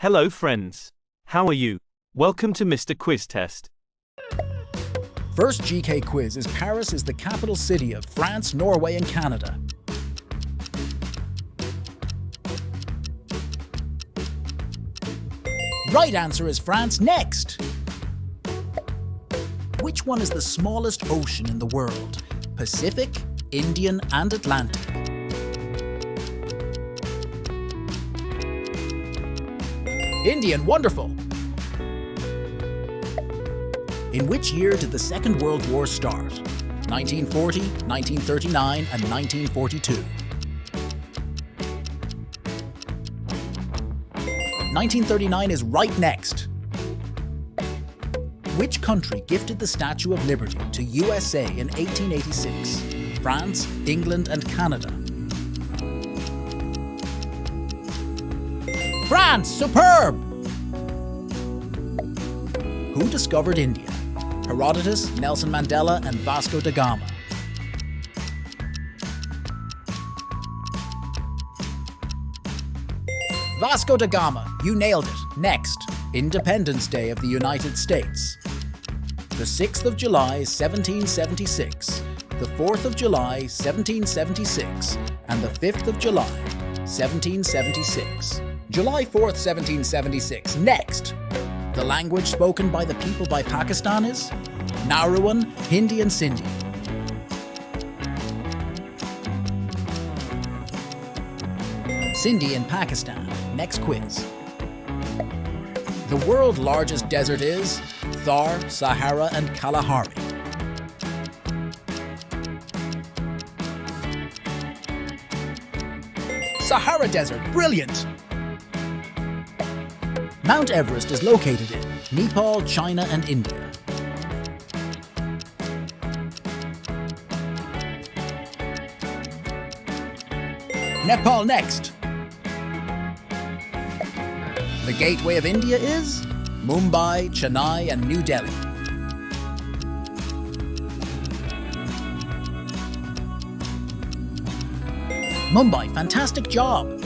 Hello friends. How are you? Welcome to MrQuiztest. First GK quiz is Paris is the capital city of France, Norway and Canada. Right answer is France. Next! Which one is the smallest ocean in the world? Pacific, Indian and Atlantic. Indian, wonderful! In which year did the Second World War start? 1940, 1939 and 1942. 1939 is right. Next. Which country gifted the Statue of Liberty to USA in 1886? France, England and Canada. France! Superb! Who discovered India? Herodotus, Nelson Mandela and Vasco da Gama. Vasco da Gama, you nailed it. Next, Independence Day of the United States. The 6th of July, 1776, the 4th of July, 1776, and the 5th of July, 1776. July 4th, 1776. Next, the language spoken by the people by Pakistan is Nauruan, Hindi and Sindhi. Sindhi in Pakistan. Next quiz. The world's largest desert is Thar, Sahara and Kalahari. Sahara Desert, brilliant! Mount Everest is located in Nepal, China and India. Nepal next. The gateway of India is Mumbai, Chennai and New Delhi. Mumbai, fantastic job!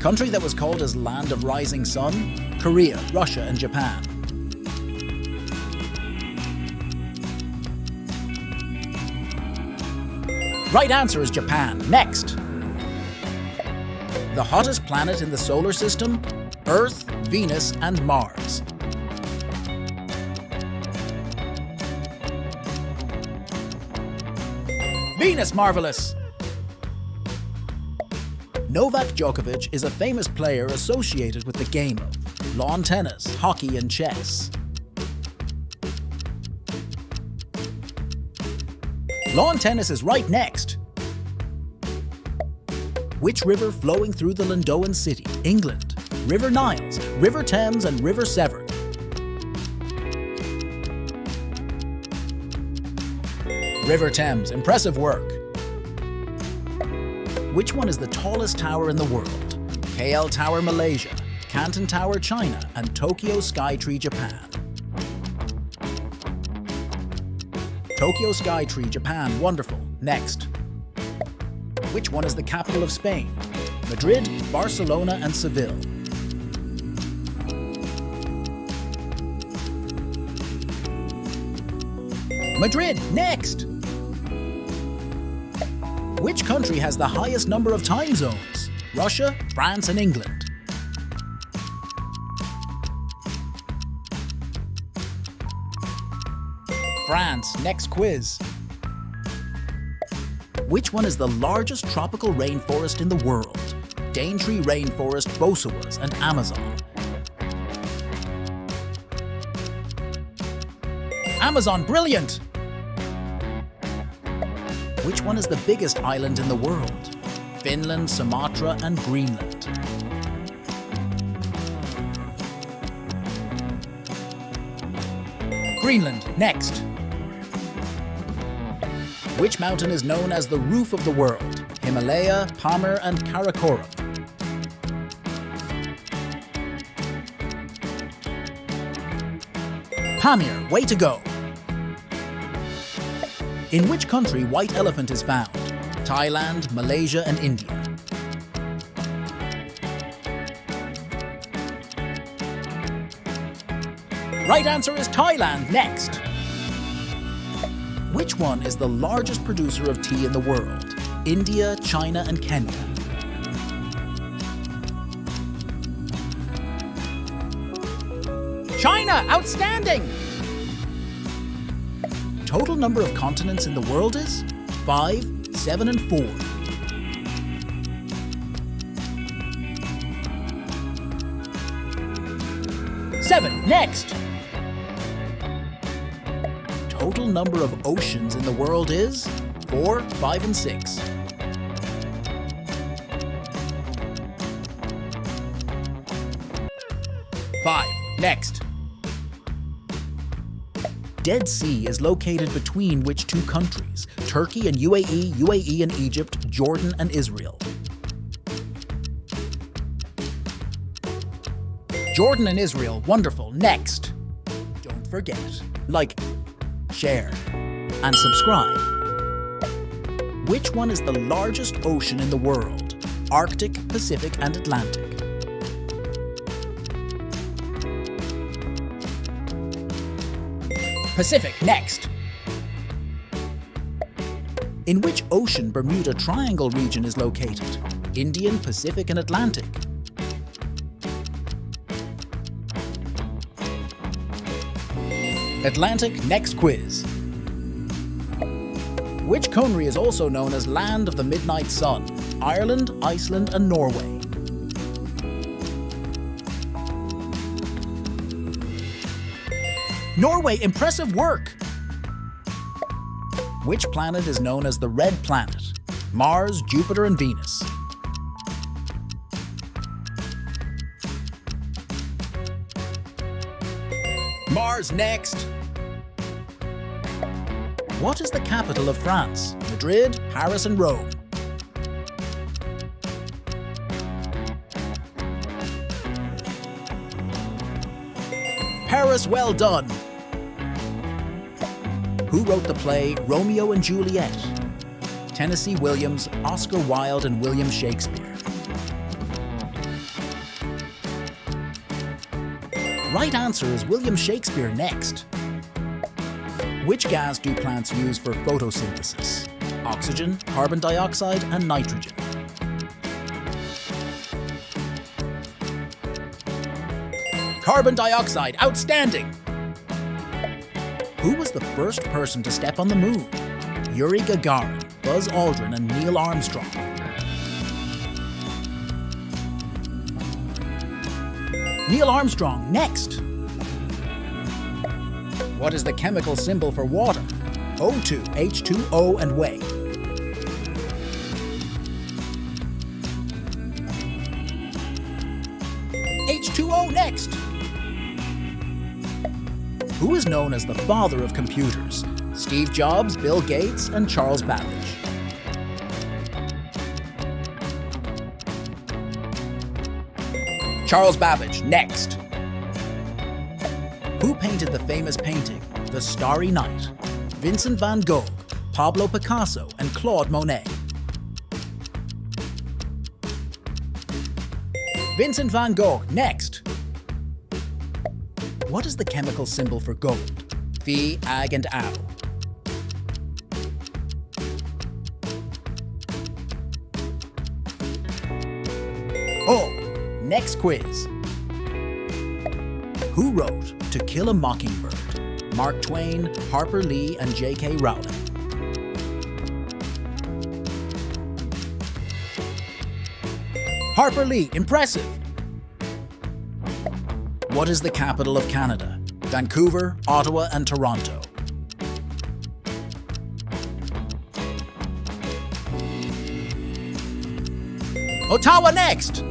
Country that was called as Land of Rising Sun? Korea, Russia and Japan. Right answer is Japan. Next. The hottest planet in the solar system? Earth, Venus and Mars. Venus, marvelous! Novak Djokovic is a famous player associated with the game of lawn tennis, hockey and chess. Lawn tennis is right. Next. Which river flowing through the Lindoan city, England? River Niles, River Thames and River Severn. River Thames, impressive work. Which one is the tallest tower in the world? KL Tower, Malaysia, Canton Tower, China, and Tokyo Skytree, Japan. Tokyo Skytree, Japan, wonderful. Next. Which one is the capital of Spain? Madrid, Barcelona, and Seville. Madrid, next. Which country has the highest number of time zones? Russia, France, and England. France, next quiz. Which one is the largest tropical rainforest in the world? Daintree Rainforest, Bosawas, and Amazon. Amazon, brilliant! Which one is the biggest island in the world? Finland, Sumatra, and Greenland. Greenland, next. Which mountain is known as the roof of the world? Himalaya, Pamir, and Karakoram. Pamir, way to go! In which country white elephant is found? Thailand, Malaysia, and India. Right answer is Thailand. Next. Which one is the largest producer of tea in the world? India, China, and Kenya. China! Outstanding! Total number of continents in the world is 5, 7, and 4. 7. Next. Total number of oceans in the world is 4, 5, and 6. 5. Next. Dead Sea is located between which two countries? Turkey and UAE, UAE and Egypt, Jordan and Israel. Jordan and Israel, wonderful. Next. Don't forget, like, share, and subscribe. Which one is the largest ocean in the world? Arctic, Pacific, and Atlantic. Pacific, next. In which ocean Bermuda Triangle region is located? Indian, Pacific, and Atlantic. Atlantic, next quiz. Which country is also known as Land of the Midnight Sun? Ireland, Iceland, and Norway. Norway, impressive work! Which planet is known as the Red Planet? Mars, Jupiter, and Venus. Mars, next! What is the capital of France? Madrid, Paris, and Rome. Paris, well done! Who wrote the play Romeo and Juliet? Tennessee Williams, Oscar Wilde, and William Shakespeare. Right answer is William Shakespeare. Next. Which gas do plants use for photosynthesis? Oxygen, carbon dioxide, and nitrogen. Carbon dioxide, outstanding! Who was the first person to step on the moon? Yuri Gagarin, Buzz Aldrin, and Neil Armstrong. Neil Armstrong, next. What is the chemical symbol for water? O2, H2O, and Way. H2O, next. Who is known as the father of computers? Steve Jobs, Bill Gates, and Charles Babbage. Charles Babbage, next. Who painted the famous painting, The Starry Night? Vincent van Gogh, Pablo Picasso, and Claude Monet. Vincent van Gogh, next. What is the chemical symbol for gold? Fe, Ag, and Au. Oh, next quiz. Who wrote To Kill a Mockingbird? Mark Twain, Harper Lee, and J.K. Rowling. Harper Lee, impressive! What is the capital of Canada? Vancouver, Ottawa, and Toronto. Ottawa, next!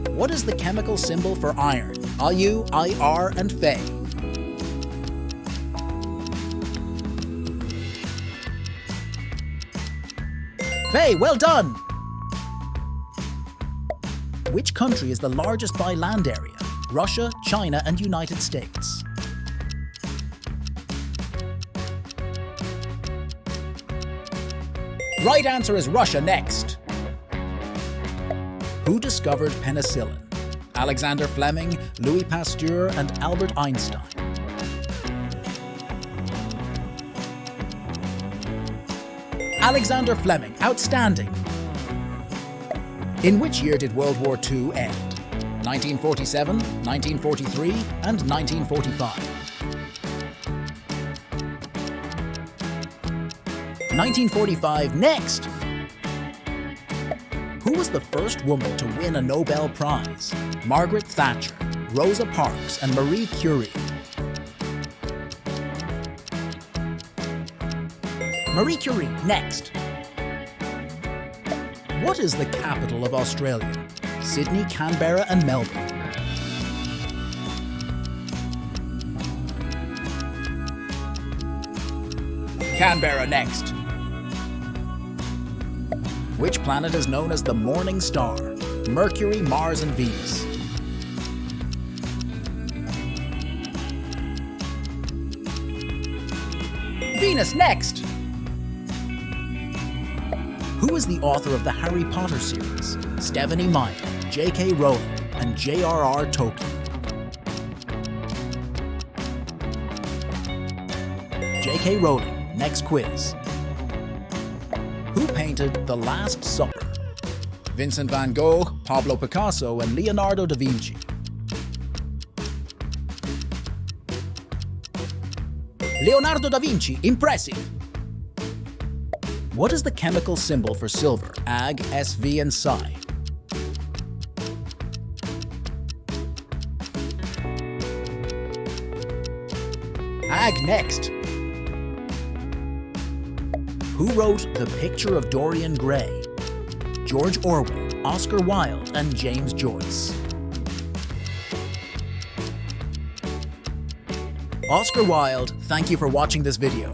What is the chemical symbol for iron? Au, IR, and Fe. Fe, well done! Which country is the largest by land area? Russia, China, and United States. Right answer is Russia. Next. Who discovered penicillin? Alexander Fleming, Louis Pasteur, and Albert Einstein. Alexander Fleming, outstanding. In which year did World War II end? 1947, 1943, and 1945. 1945 next! Who was the first woman to win a Nobel Prize? Margaret Thatcher, Rosa Parks, and Marie Curie. Marie Curie next! What is the capital of Australia? Sydney, Canberra, and Melbourne. Canberra next! Which planet is known as the morning star? Mercury, Mars, and Venus. Venus next! Who is the author of the Harry Potter series? Stephanie Meyer, J.K. Rowling, and J.R.R. Tolkien. J.K. Rowling, next quiz. Who painted The Last Supper? Vincent van Gogh, Pablo Picasso, and Leonardo da Vinci. Leonardo da Vinci, impressive! What is the chemical symbol for silver? Ag, SV, and Psi. Ag next. Who wrote The Picture of Dorian Gray? George Orwell, Oscar Wilde, and James Joyce. Oscar Wilde, thank you for watching this video.